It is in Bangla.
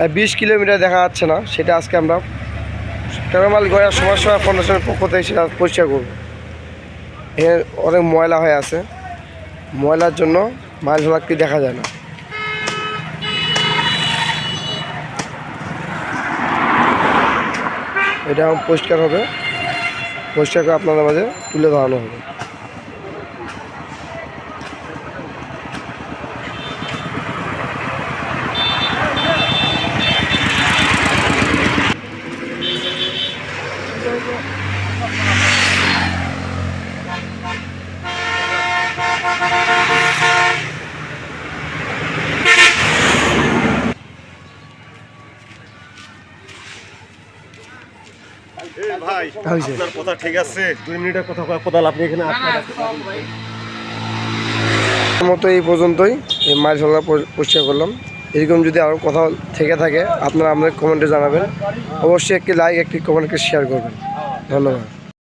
20 কিলোমিটার দেখা যাচ্ছে না, সেটা আজকে আমরা টাঙ্গাইল গড়ার সমাজসেবা ফাউন্ডেশনের পক্ষ থেকে সেটা পরিষ্কার করব। এখানে অনেক ময়লা হয়ে আছে, ময়লার জন্য মাইল ফলকটি দেখা যায় না। এটা পরিষ্কার হবে, পরিষ্কার করে আপনাদের মাঝে তুলে ধরানো হবে। ভাই আপনার কথা ঠিক আছে, 2 মিনিটের কথা কোদাল আপনি এখানে মতো এই পর্যন্তই এই মাইল ফলক পরিষ্কার করলাম। এরকম যদি আরও কোথাও থেকে থাকে আপনারা আমাদের কমেন্টে জানাবেন। অবশ্যই একটি লাইক, একটি কমেন্টকে শেয়ার করবেন। ধন্যবাদ।